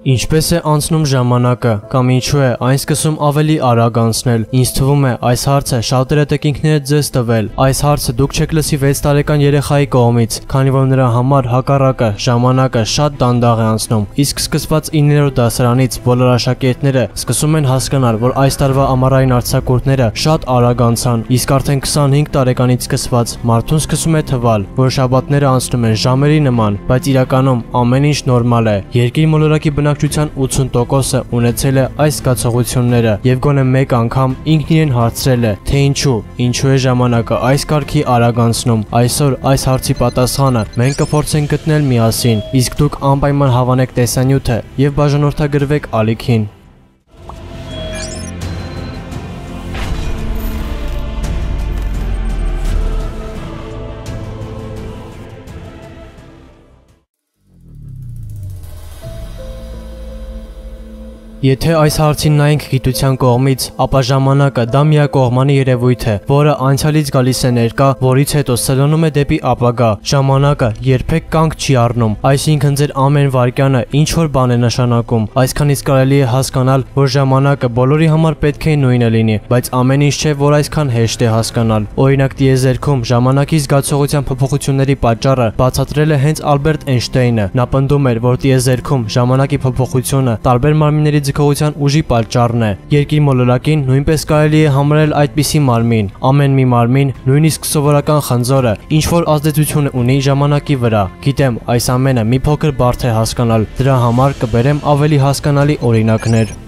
Ինչպես է անցնում ժամանակը, կամ ինչու է այն սկսում ավելի արագ անցնել։ Ինձ թվում է այս հարցը շատերը տկինքներ ձեզ տվել։ Այս հարցը դուք չեք լսի 6 տարեկան երեխայի կողմից, քանի որ նրա համար հակառակը ժամանակը շատ դանդաղ է անցնում։ Իսկ սկսված 9-րդ դասարանից բոլոր աշակերտները սկսում են հասկանալ, որ այս տարվա ամառային արձակուրդները շատ արագ անցան, իսկ արդեն 25 տարեկանից սկսված մարդուն սկսում է թվալ, որ շաբաթները անցնում են ժամերի նման, բայց իրականում ամեն ինչ նորմալ է։ Երկրի մոլորակի բնակչության 80%-ը ունեցել է այս զգացողությունները եւ գոնե մեկ անգամ ինքն իրեն հարցրել է, թե ինչու է ժամանակը այս կարգի արագ անցնում։ Այսօր այս հարցի պատասխանը մենք կփորձենք գտնել միասին, իսկ դուք անպայման հավանեք տեսանյութը եւ բաժանորդագրվեք ալիքին։ Եթե այս հարցին նայենք գիտության կողմից, ապա ժամանակը դա միակողմանի երևույթ է, որը անցյալից գալիս է ներկա, որից հետո սլանում է դեպի ապագա։ Ժամանակը երբեք կանգ չի առնում, այսինքն ձեր ամեն վայրկյանը ինչ-որ բան է նշանակում։ Այսքանից կարելի է հասկանալ, որ ժամանակը բոլորի համար պետք է նույնը լինի, բայց ամեն ինչ չէ, որ այսքան հեշտ է հասկանալ։ Օրինակ տիեզերքում ժամանակի զգացողության փոփոխությունների պատճառը բացատրել է հենց Ալբերտ Էյնշտեյնը։ Նա պնդում էր, որ տիեզերքում ժամանակի փոփոխությունը տարբեր մարմինների ձգողության ուժի պատճառն է։ Երկրի մոլորակին նույնպես կարելի է համարել այդպիսի մարմին։ Ամեն մի մարմին, նույնիսկ սովորական խնձորը, ինչ-որ ազդեցություն ունի ժամանակի վրա։ Գիտեմ, այս ամենը մի փոքր բարդ է հասկանալ, դրա համար կբերեմ ավելի հասկանալի օրինակներ։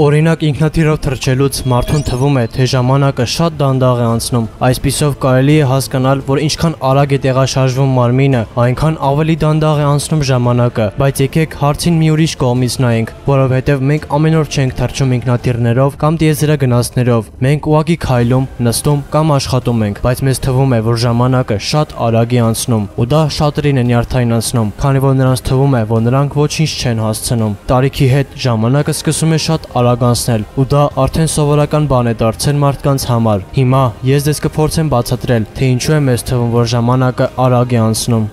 Օրինակ ինքնաթիռով թռչելուց մարդուն թվում է, թե ժամանակը շատ դանդաղ է անցնում։ Այսպիսով կարելի է հասկանալ, որ ինչքան արագ է տեղաշարժվում մարմինը, այնքան ավելի դանդաղ է անցնում ժամանակը։ Բայց եկեք հարցին մի ուրիշ կողմից նայենք, որովհետև մենք ամեն օր չենք թռչում ինքնաթիռներով կամ տիեզերագնացներով։ Մենք ուղղակի քայլում, նստում կամ աշխատում ենք, բայց մեզ թվում է, որ ժամանակը շատ արագ է անցնում, ու դա շատերին է նյարդայնացնում, քանի որ նրանց թվում է, որ նրանք ոչինչ չեն հասցնում։ Տարիքի հետ ժամանակը սկսում է շատ արագ անցնել, ու դա արդեն սովորական բան է դարձել մարդկանց համար։ Հիմա ես ձեզ կփորձեմ բացատրել, թե ինչու է մեզ թվում, որ ժամանակը արագ է անցնում։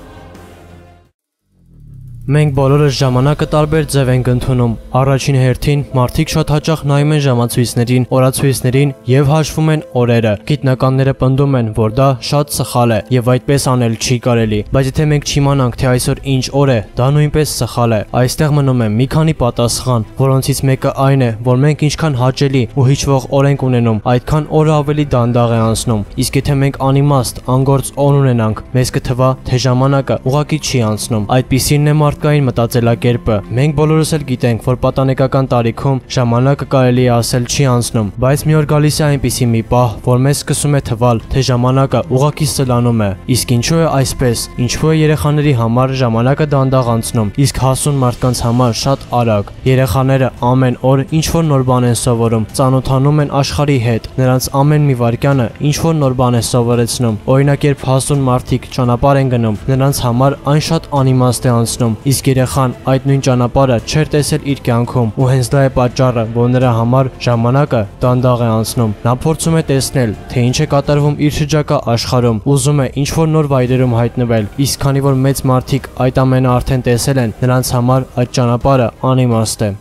Մենք բոլորս ժամանակը տարբեր ձև ենք ընդունում։ Առաջին հերթին մարդիկ շատ հաճախ նայում են ժամացույցներին, օրացույցներին եւ հաշվում են օրերը։ Գիտնականները պնդում են, որ դա շատ սխալ է եւ այդպես անել չի կարելի։ Բայց եթե մենք չիմանանք, թե այսօր ինչ օր է, դա նույնպես սխալ է։ Այստեղ մնում է մի քանի պատասխան, որոնցից մեկը այն է, որ մենք ինչքան հաճելի ու հիշվող օր ենք ունենում, այդքան օրը ավելի դանդաղ է անցնում։ Իսկ եթե մենք անիմաստ, անգործ օր ունենանք, մեզ կթվա, թե ժամանակը ուղղակի չի անցնում։ Այդպիսին է մարդկային մտածելակերպը։ Մենք բոլորս էլ գիտենք, որ պատանեկական տարիքում ժամանակը կարելի է ասել չի անցնում, բայց մի օր գալիս է այնպիսի մի պահ, որ մեզ սկսում է թվալ, թե ժամանակը ուղղակի սլանում է։ Իսկ ինչու է այսպես։ Ինչու է երեխաների համար ժամանակը դանդաղ անցնում, իսկ հասուն մարդկանց համար շատ արագ։ Երեխաները ամեն օր ինչ-որ նոր բան են սովորում, ծանոթանում են աշխարհի հետ։ Նրանց ամեն մի վայրկյանը ինչ-որ նոր բան է սովորեցնում։ Օրինակ, երբ հասուն մարդիկ ճանապարհ են գնում, նրանց համար այն շատ անիմաստ է անցնում, իսկ երեխան այդ նույն ճանապարհը չէր տեսել իր կյանքում, ու հենց դա է պատճառը, որ նրա համար ժամանակը դանդաղ է անցնում։ Նա փորձում է տեսնել, թե ինչ է կատարվում իր շրջակա աշխարհում, ուզում է ինչ-որ նոր վայրերում հայտնվել, իսկ քանի որ մեծ մարդիկ այդ ամենը արդեն տեսել են, նրանց համար այդ ճանապարհը անիմաստ է։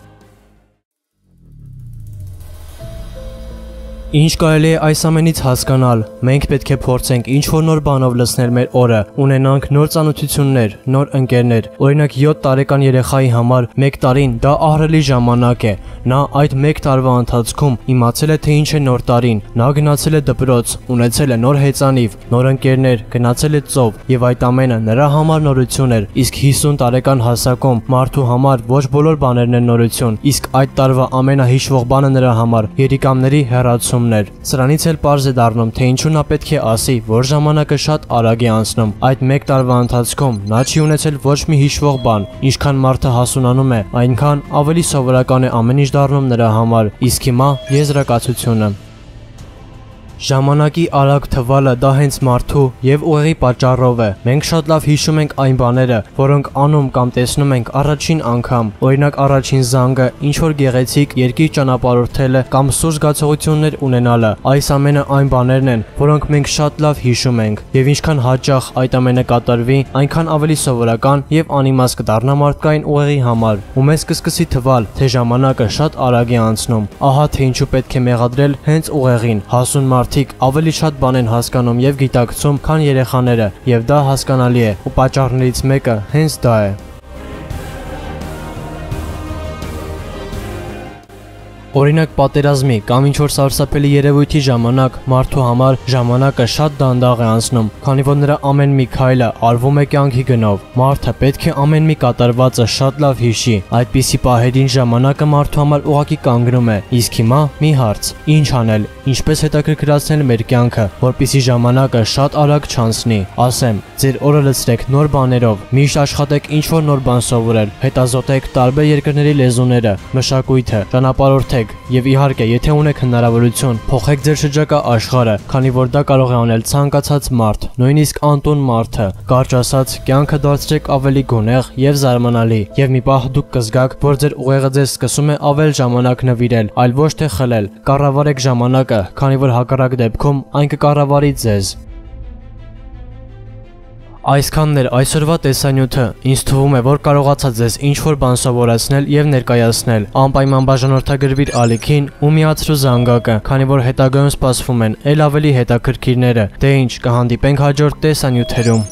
Ինչ կարելի է այս ամենից հասկանալ։ Մենք պետք է փորձենք ինչ-որ նոր բանով լցնել մեր օրը, ունենանք նոր ծանոթություններ, նոր ընկերներ։ Օրինակ 7 տարեկան երեխայի համար 1 տարին դա ահռելի ժամանակ է։ Նա այդ 1 տարվա ընթացքում իմացել է, թե ինչ է նոր տարին։ Նա գնացել է դպրոց, ունեցել է նոր հեծանիվ, նոր ընկերներ, գնացել է ծով, եւ այդ ամենը նրա համար նորություն էր։ Իսկ 50 տարեկան հասակում մարդու համար ոչ բոլոր բաներն են նորություն, իսկ այդ տարվա ամենահիշվող բանը նրա համար երիկամների հեռացում։ Սրանից էլ պարզ է դառնում, թե ինչու նա պետք է ասի, որ ժամանակը շատ արագ է անցնում։ Այդ 1 տարվա ընթացքում նա չի ունեցել ոչ մի հիշվող բան։ Ինչքան մարդը հասունանում է, այնքան ավելի սովորական է ամեն ինչ դառնում նրա համար։ Իսկ հիմա եզրակացությունը։ Ժամանակի արագ թվալը դա հենց մարդու եւ ուղեղի պատճառով է։ Մենք շատ լավ հիշում ենք այն բաները, որոնք անում կամ տեսնում ենք առաջին անգամ։ Օրինակ առաջին զանգը, ինչ որ գեղեցիկ երկիր ճանապարհորդելը կամ սուր զգացողություններ ունենալը։ Այս ամենը այն բաներն են, որոնք մենք շատ լավ հիշում ենք։ Եվ ինչքան հաճախ այդ ամենը կատարվի, այնքան ավելի սովորական եւ անիմաստ կդառնա մարդկային ուղեղի համար։ Ու մեզ կսկսի թվալ, թե ժամանակը շատ արագ է անցնում։ Ահա թե ինչու պետք է մեղադրել հենց ուղեղին։ Հասուն մարդիկ ավելի շատ բան են հասկանում եւ գիտակցում, քան երեխաները, եւ դա հասկանալի է, ու պատճառներից մեկը հենց դա է։ Օրինակ պատերազմի կամ ինչ-որ սարսափելի երևույթի ժամանակ մարդու համար ժամանակը շատ դանդաղ է անցնում, քանի որ նրա ամեն մի քայլը արվում է կյանքի գնով։ Մարդը պետք է ամեն մի կատարվածը շատ լավ հիշի։ Այդպիսի պահերին ժամանակը մարդու համար ուղղակի կանգնում է։ Իսկ հիմա մի հարց. ինչ անել, ինչպես հետաքրքրացնել մեր կյանքը, որպեսզի ժամանակը շատ արագ չանցնի։ Ասեմ, ձեր օրը լցրեք նոր բաներով, միշտ աշխատեք ինչ-որ նոր բան սովորել, հետազոտեք տարբեր երկրների լեզուները, մշակույթը, ճանապարհորդեք եւ իհարկե, եթե ունեք հնարավորություն, փոխեք ձեր շրջակա աշխարհը, քանի որ դա կարող է անել ցանկացած մարդ, նույնիսկ անտուն մարդը։ Կարճ ասած, կյանքը դարձրեք ավելի գունեղ եւ զարմանալի, եւ մի պահ դուք կզգաք, որ ձեր ուղեղը ձեզ սկսում է ավել ժամանակ նվիրել, այլ ոչ թե խլել։ Կառավարեք ժամանակը, քանի որ հակառակ դեպքում այն կկառավարի ձեզ։ Այսքանն էր այսօրվա տեսանյութը։ Ինձ թվում է, որ կարողացա ձեզ ինչ-որ բան սովորեցնել եւ ներկայացնել։ Անպայման բաժանորդագրվիր ալիքին ու միացրու զանգակը, քանի որ հետագայում սպասվում են ել ավելի հետաքրքիրները։ Դե ինչ, կհանդիպենք հաջորդ տեսանյութերում։